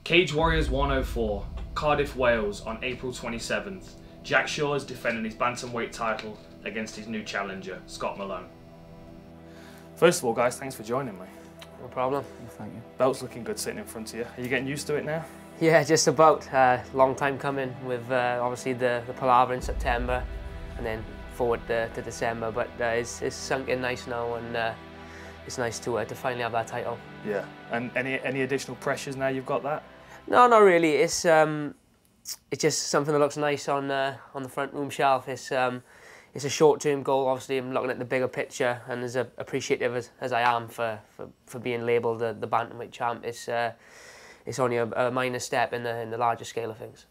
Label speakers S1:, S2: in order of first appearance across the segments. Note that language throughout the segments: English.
S1: Cage Warriors 104, Cardiff, Wales on April 27th. Jack Shore is defending his bantamweight title against his new challenger, Scott Malone. First of all, guys, thanks for joining me.
S2: No problem.
S3: Thank you.
S1: Belt's looking good sitting in front of you. Are you getting used to it now?
S2: Yeah, just about. Long time coming with obviously the palaver in September and then forward to December, but it's sunk in nice now, and it's nice to finally have that title.
S1: Yeah. And any additional pressures now you've got that?
S2: No, not really. It's just something that looks nice on the front room shelf. It's a short-term goal. Obviously, I'm looking at the bigger picture, and as appreciative as I am for being labelled the bantamweight champ, it's only a minor step in the larger scale of things.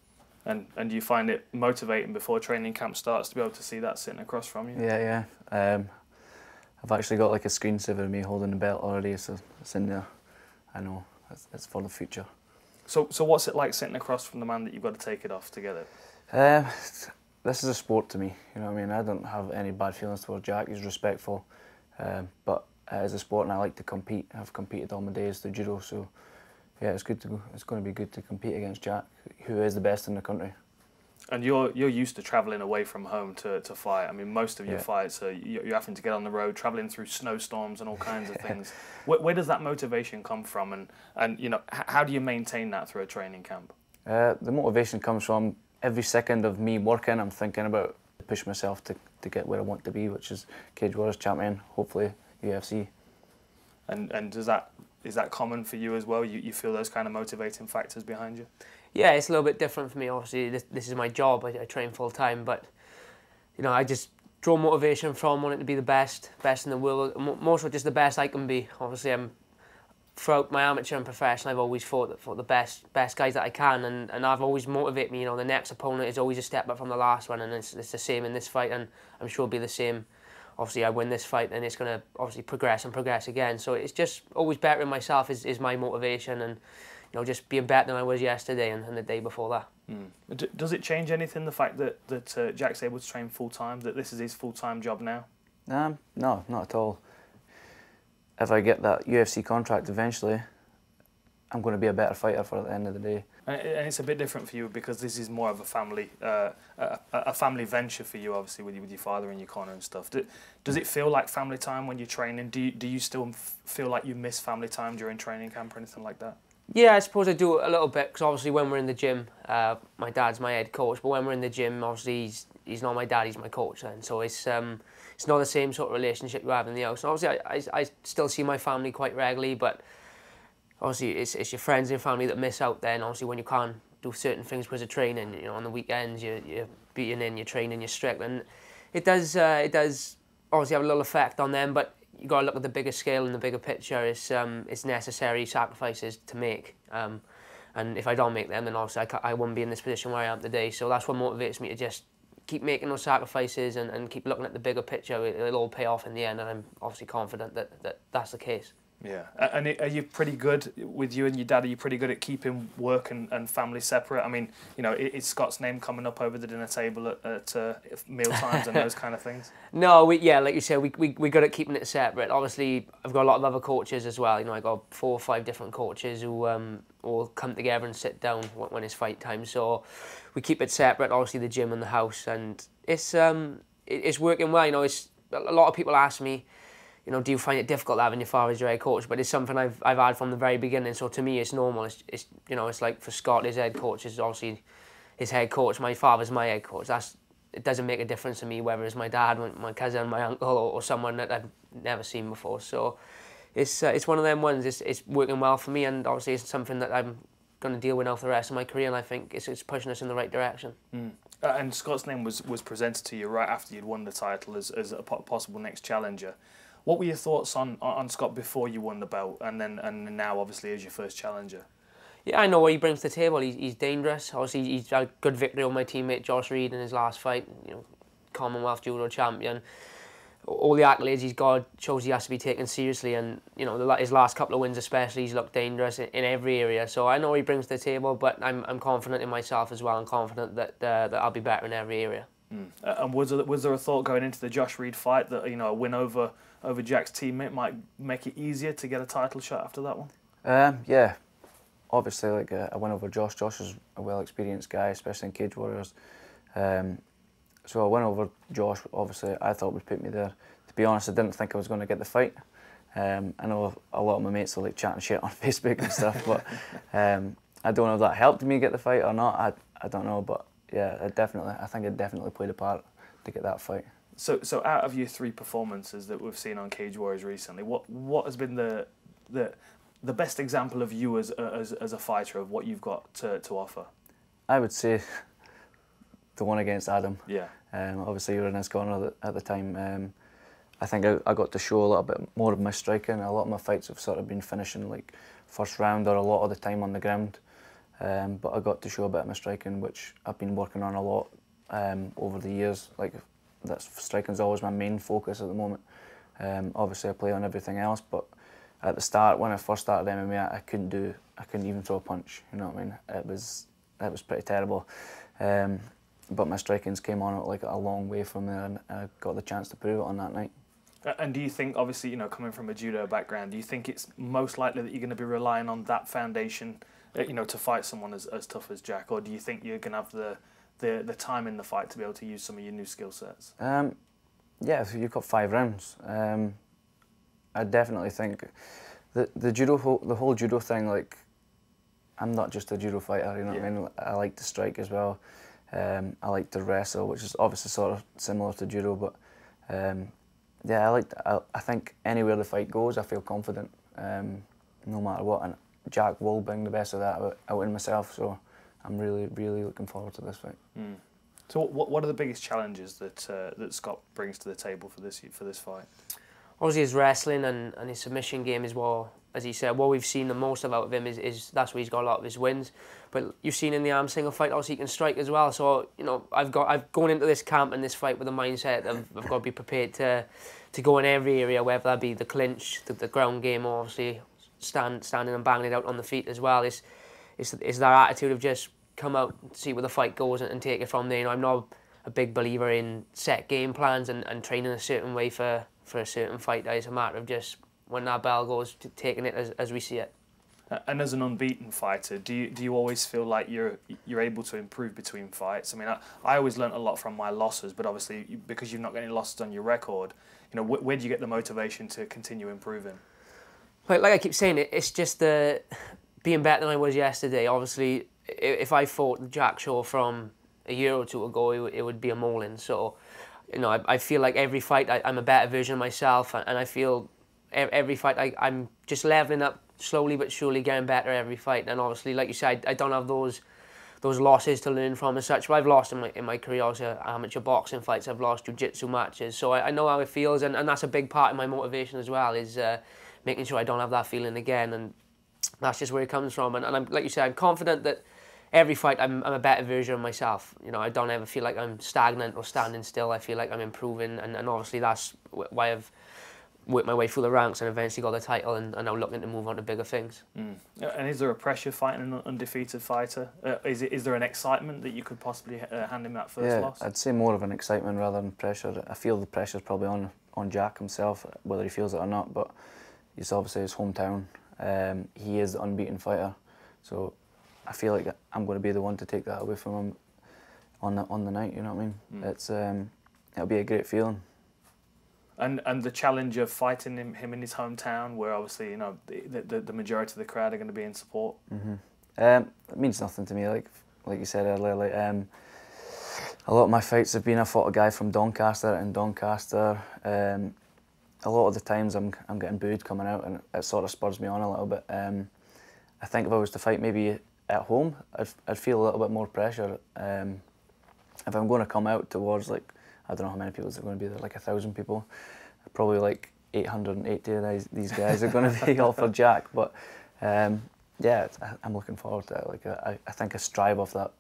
S1: And do you find it motivating before training camp starts to be able to see that sitting across from you?
S3: Yeah. I've actually got like a screensaver of me holding the belt already, so it's in there. I know it's for the future.
S1: So what's it like sitting across from the man that you've got to take it off to get it?
S3: This is a sport to me, you know what I mean? I don't have any bad feelings towards Jack, he's respectful. But as a sport, and I like to compete. I've competed all my days through judo, so yeah, it's going to be good to compete against Jack, who is the best in the country.
S1: And you're used to travelling away from home to fight. I mean, most of your fights are you're having to get on the road, travelling through snowstorms and all kinds of things. Where does that motivation come from, and you know, how do you maintain that through a training camp?
S3: The motivation comes from every second of me working. I'm thinking about push myself to get where I want to be, which is Cage Warriors champion, hopefully UFC.
S1: And is that common for you as well? You feel those kind of motivating factors behind you?
S2: Yeah, it's a little bit different for me. Obviously, this is my job. I train full time, but you know, I just draw motivation from wanting to be the best in the world. More so, just the best I can be. Obviously, throughout my amateur and professional, I've always fought the best guys that I can, and I've always motivated me. You know, the next opponent is always a step up from the last one, and it's the same in this fight, and I'm sure it'll be the same. Obviously, I win this fight, and it's going to obviously progress again. So it's just always bettering myself is my motivation, and you know, just being better than I was yesterday and the day before that.
S1: Does it change anything, the fact that Jack's able to train full time, that this is his full time job now?
S3: No, not at all. If I get that UFC contract eventually, I'm going to be a better fighter for at the end of the day.
S1: And it's a bit different for you because this is more of a family venture for you, obviously, with your father in your corner and stuff. Does it feel like family time when you're training? Do you still feel like you miss family time during training camp or anything like that?
S2: Yeah, I suppose I do a little bit, because obviously when we're in the gym, my dad's my head coach, but when we're in the gym, obviously he's not my dad, he's my coach then. So it's not the same sort of relationship you have in the house. And obviously I still see my family quite regularly, but obviously it's your friends and family that miss out then. Obviously when you can't do certain things because of training, you know, on the weekends you're beating in, you're training, you're strict, and it does obviously have a little effect on them, but you got to look at the bigger scale and the bigger picture. It's necessary sacrifices to make, and if I don't make them, then obviously I wouldn't be in this position where I am today. So that's what motivates me to just keep making those sacrifices and keep looking at the bigger picture. It'll all pay off in the end, and I'm obviously confident that that's the case.
S1: Yeah, and are you pretty good with you and your dad? Are you pretty good at keeping work and family separate? I mean, you know, is Scott's name coming up over the dinner table at meal times and those kind of things? No,
S2: yeah, like you said, we good at keeping it separate. Obviously, I've got a lot of other coaches as well. You know, I got 4 or 5 different coaches who all come together and sit down when it's fight time. So we keep it separate. Obviously, the gym and the house, and it's working well. You know, a lot of people ask me, you know, do you find it difficult having your father as your head coach? But it's something I've had from the very beginning. So to me, it's normal. It's you know, it's like for Scott, his head coach is obviously his head coach. My father's my head coach. It doesn't make a difference to me whether it's my dad, my cousin, my uncle, or someone that I've never seen before. So it's one of them ones. It's working well for me, and obviously it's something that I'm going to deal with now for the rest of my career. And I think it's pushing us in the right direction.
S1: And Scott's name was presented to you right after you'd won the title as a possible next challenger. What were your thoughts on Scott before you won the belt, and now obviously as your first challenger?
S2: Yeah, I know what he brings to the table. He's dangerous. Obviously, he's had a good victory over my teammate Josh Reed in his last fight. You know, Commonwealth judo champion. All the accolades he's got shows he has to be taken seriously, and you know, his last couple of wins especially, he's looked dangerous in every area. So I know what he brings to the table, but I'm confident in myself as well. I'm confident that I'll be better in every area.
S1: And was there a thought going into the Josh Reed fight that, you know, a win over Jack's teammate might make it easier to get a title shot after that one?
S3: Yeah, obviously, like I went over Josh. Josh is a well-experienced guy, especially in Cage Warriors. So I went over Josh. Obviously, I thought would put me there. To be honest, I didn't think I was going to get the fight. I know a lot of my mates are like chatting shit on Facebook and stuff, but I don't know if that helped me get the fight or not. I don't know, but yeah, I think it definitely played a part to get that fight.
S1: So out of your 3 performances that we've seen on Cage Warriors recently, what has been the best example of you as a fighter, of what you've got to offer?
S3: I would say the one against Adam.
S1: Yeah.
S3: Obviously, you were in his corner at the time. I think I got to show a little bit more of my striking. A lot of my fights have sort of been finishing like first round or a lot of the time on the ground. But I got to show a bit of my striking, which I've been working on a lot over the years. Like, striking's always my main focus at the moment. Obviously, I play on everything else, but at the start, when I first started MMA, I couldn't even throw a punch. You know what I mean? It was pretty terrible. But my strikings came on like a long way from there, and I got the chance to prove it on that night.
S1: And do you think, obviously, you know, coming from a judo background, do you think it's most likely that you're going to be relying on that foundation, you know, to fight someone as tough as Jack, or do you think you're going to have the time in the fight to be able to use some of your new skill sets?
S3: Yeah, so you've got 5 rounds. I definitely think the whole judo thing, like, I'm not just a judo fighter, you know what I mean? I like to strike as well. I like to wrestle, which is obviously sort of similar to judo, but yeah, I think anywhere the fight goes, I feel confident, no matter what, and Jack will bring the best of that out in myself, so I'm really, really looking forward to this fight.
S1: So what are the biggest challenges that Scott brings to the table for this fight?
S2: Obviously, his wrestling and his submission game is what, as he said, what we've seen the most out of him is that's where he's got a lot of his wins. But you've seen in the arm single fight, obviously he can strike as well. So, you know, I've gone into this camp and this fight with a mindset of I've got to be prepared to go in every area, whether that be the clinch, the ground game, or obviously standing and banging it out on the feet as well. It's that attitude of just come out, see where the fight goes and take it from there. You know, I'm not a big believer in set game plans and training a certain way for a certain fight. It's a matter of just when that bell goes, taking it as we see it.
S1: And as an unbeaten fighter, do you always feel like you're able to improve between fights? I mean, I always learnt a lot from my losses, but obviously because you've not got any losses on your record, you know, where do you get the motivation to continue improving?
S2: Like I keep saying, it's just being better than I was yesterday. Obviously, if I fought Jack Shore from a year or 2 ago, it would be a mauling. So, you know, I feel like every fight I'm a better version of myself, and I feel every fight I'm just leveling up slowly but surely, getting better every fight. And obviously, like you said, I don't have those losses to learn from as such. But I've lost in my career, also amateur boxing fights. I've lost jiu-jitsu matches, so I know how it feels, and that's a big part of my motivation as well, is making sure I don't have that feeling again. And that's just where it comes from. And I'm, like you said, I'm confident that every fight I'm a better version of myself. You know, I don't ever feel like I'm stagnant or standing still. I feel like I'm improving, and obviously that's why I've worked my way through the ranks and eventually got the title, and now looking to move on to bigger things.
S1: And is there a pressure fighting an undefeated fighter? Is there an excitement that you could possibly hand him that first loss?
S3: I'd say more of an excitement rather than pressure. I feel the pressure's probably on Jack himself, whether he feels it or not, but it's obviously his hometown. He is the unbeaten fighter, so I feel like I'm going to be the one to take that away from him on the night. You know what I mean? It's it'll be a great feeling.
S1: And the challenge of fighting him in his hometown, where obviously, you know, the majority of the crowd are going to be in support.
S3: It means nothing to me. Like you said earlier, like a lot of my fights have been, I fought a guy from Doncaster in Doncaster. A lot of the times I'm getting booed coming out, and it sort of spurs me on a little bit. I think if I was to fight maybe at home, I'd feel a little bit more pressure. If I'm going to come out towards, like, I don't know how many people are going to be there, like 1,000 people. Probably like 880 of these guys are going to be all for Jack. But yeah, I'm looking forward to it. Like I think I strive off that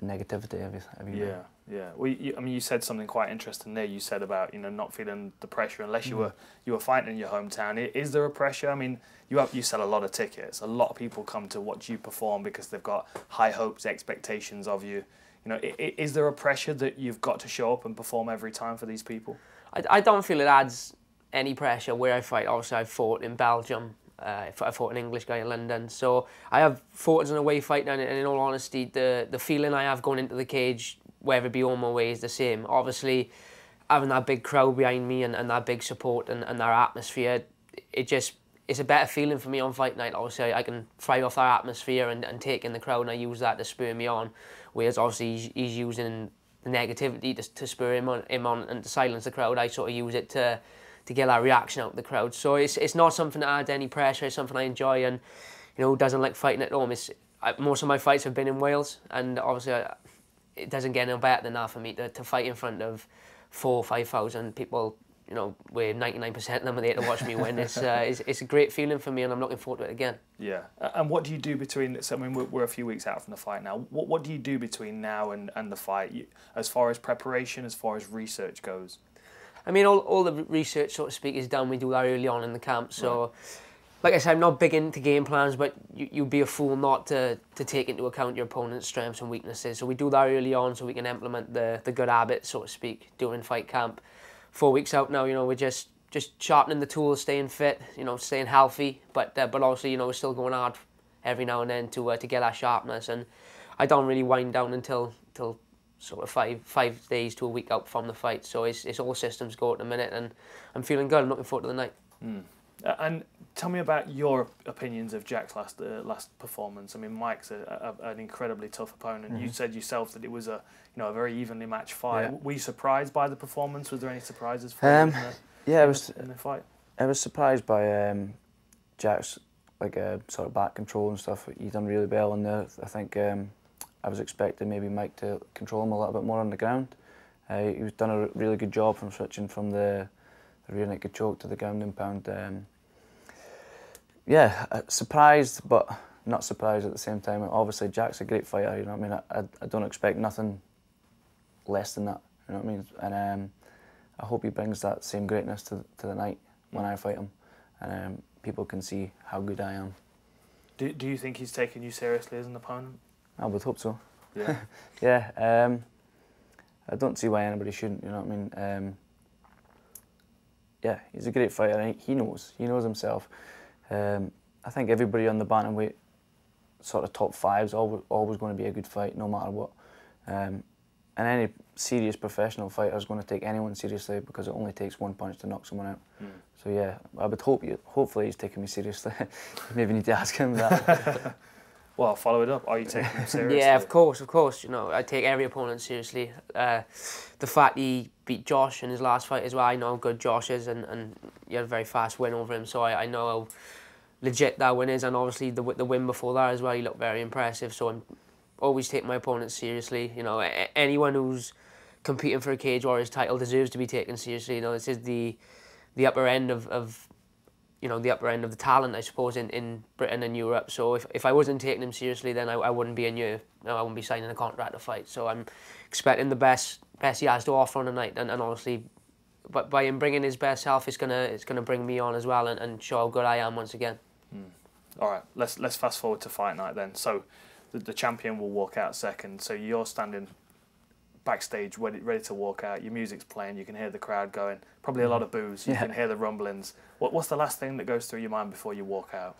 S3: negativity every day.
S1: Yeah. Well, I mean, you said something quite interesting there. You said about, you know, not feeling the pressure unless you were fighting in your hometown. Is there a pressure? I mean, you sell a lot of tickets. A lot of people come to watch you perform because they've got high hopes, expectations of you. You know, is there a pressure that you've got to show up and perform every time for these people?
S2: I don't feel it adds any pressure where I fight. Obviously, I fought in Belgium I fought an English guy in London. So I have fought as an away fight, and in all honesty, the feeling I have going into the cage, whether it be home or away, is the same. Obviously, having that big crowd behind me and that big support and that atmosphere, it's a better feeling for me on fight night. Obviously, I can thrive off that atmosphere and take in the crowd, and I use that to spur me on. Whereas obviously he's using the negativity to spur him on and to silence the crowd. I sort of use it to get that reaction out of the crowd. So it's not something that adds any pressure. It's something I enjoy, and who doesn't like fighting at home? Most of my fights have been in Wales, and obviously it doesn't get no better than that for me to fight in front of 4,000 or 5,000 people. Where 99% of them are there to watch me win. It's a great feeling for me, and I'm looking forward to it again.
S1: Yeah. And what do you do between? So I mean, we're a few weeks out from the fight now. What do you do between now and the fight, as far as preparation, as far as research goes?
S2: I mean, all the research, so to speak, is done. We do that early on in the camp. So, right. Like I said, I'm not big into game plans, but you'd be a fool not to take into account your opponent's strengths and weaknesses. So we do that early on, so we can implement the good habits, so to speak, during fight camp. 4 weeks out now, we're just sharpening the tools, staying fit, staying healthy, but also, we're still going hard every now and then to get that sharpness. And I don't really wind down until sort of five days to a week out from the fight. So it's all systems go at the minute, and I'm feeling good. I'm looking forward to the night.
S1: And tell me about your opinions of Jack's last performance. I mean, Mike's an incredibly tough opponent. You said yourself that it was a very evenly matched fight. Yeah. Were you surprised by the performance? Was there any surprises for you in the fight?
S3: I was surprised by Jack's sort of back control and stuff. He done really well in there. I think I was expecting maybe Mike to control him a little bit more on the ground. He was done a really good job from switching from the rear naked choke to the ground and pound. Surprised, but not surprised at the same time. Obviously, Jack's a great fighter. I mean, I don't expect nothing less than that. You know what I mean? And I hope he brings that same greatness to the night when I fight him, and people can see how good I am.
S1: Do you think he's taking you seriously as an opponent?
S3: I would hope so.
S1: Yeah.
S3: Yeah. I don't see why anybody shouldn't. You know what I mean? Yeah, he's a great fighter. He knows himself. I think everybody on the bantamweight sort of top five is always going to be a good fight, no matter what. And any serious professional fighter is going to take anyone seriously, because it only takes one punch to knock someone out. So yeah, I would hopefully he's taking me seriously. Maybe need to ask him that.
S1: Well, follow it up. Are you taking him seriously?
S2: Yeah, of course. I take every opponent seriously. The fact he beat Josh in his last fight as well, I know how good Josh is, and he had a very fast win over him, so I know how legit that win is, and obviously the win before that as well, he looked very impressive. So I'm always taking my opponents seriously. Anyone who's competing for a Cage Warriors title deserves to be taken seriously. This is the upper end of the upper end of the talent, I suppose, in Britain and Europe. So if I wasn't taking him seriously, then I wouldn't be in here. I wouldn't be signing a contract to fight. So I'm expecting the best he has to offer on the night, and obviously, but by him bringing his best self, it's gonna bring me on as well, and show how good I am once again.
S1: All right, let's fast forward to fight night then. So the champion will walk out second. So you're standing backstage ready to walk out. Your music's playing. You can hear the crowd going. Probably a lot of boos. You can hear the rumblings. What's the last thing that goes through your mind before you walk out?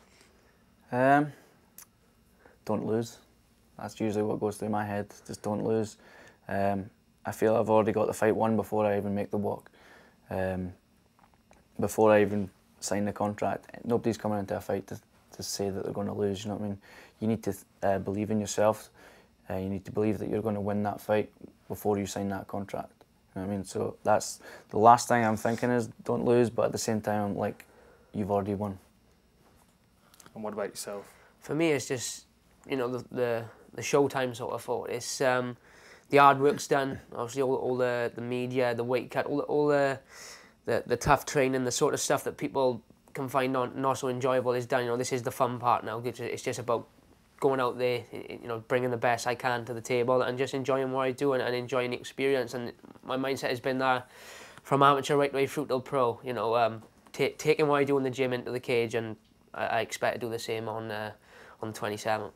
S3: Don't lose. That's usually what goes through my head. Just don't lose. I feel I've already got the fight won before I even make the walk. Before I even sign the contract. Nobody's coming into a fight to say that they're going to lose. You know what I mean? You need to believe in yourself. You need to believe that you're going to win that fight before you sign that contract. You know what I mean? So that's the last thing I'm thinking is don't lose, but at the same time, I'm like, you've already won.
S1: And what about yourself?
S2: For me, it's just, the showtime sort of thought. It's the hard work's done. Obviously, all the media, the weight cut, all the tough training, the sort of stuff that people can find not so enjoyable is done. This is the fun part now. It's just about going out there, bringing the best I can to the table and just enjoying what I do and enjoying the experience. And my mindset has been that from amateur right the way through till pro. Taking what I do in the gym into the cage, and I expect to do the same on the 27th.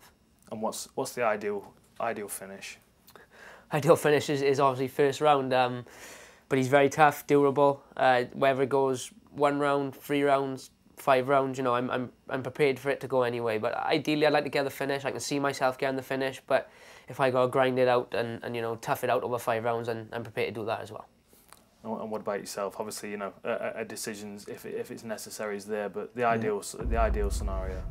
S2: And
S1: what's the ideal finish?
S2: Ideal finish is obviously first round, but he's very tough, durable. Whether it goes 1 round, 3 rounds, 5 rounds, you know, I'm prepared for it to go anyway. But ideally, I'd like to get the finish. I can see myself getting the finish, but if I got to grind it out and you know, tough it out over 5 rounds, then I'm prepared to do that as well.
S1: And what about yourself? Obviously, you know, a decision if it's necessary is there, but the ideal scenario.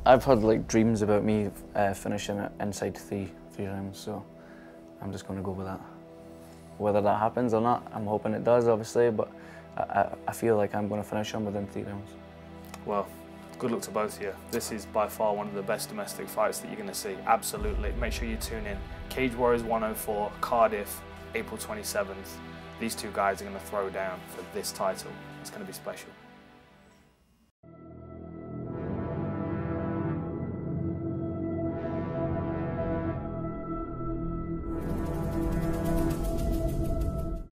S3: I've had like dreams about me finishing it inside three rounds, so I'm just going to go with that. Whether that happens or not, I'm hoping it does, obviously, but I feel like I'm going to finish him within 3 rounds.
S1: Well, good luck to both of you. This is by far one of the best domestic fights that you're going to see. Absolutely. Make sure you tune in. Cage Warriors 104, Cardiff, April 27th. These two guys are going to throw down for this title. It's going to be special.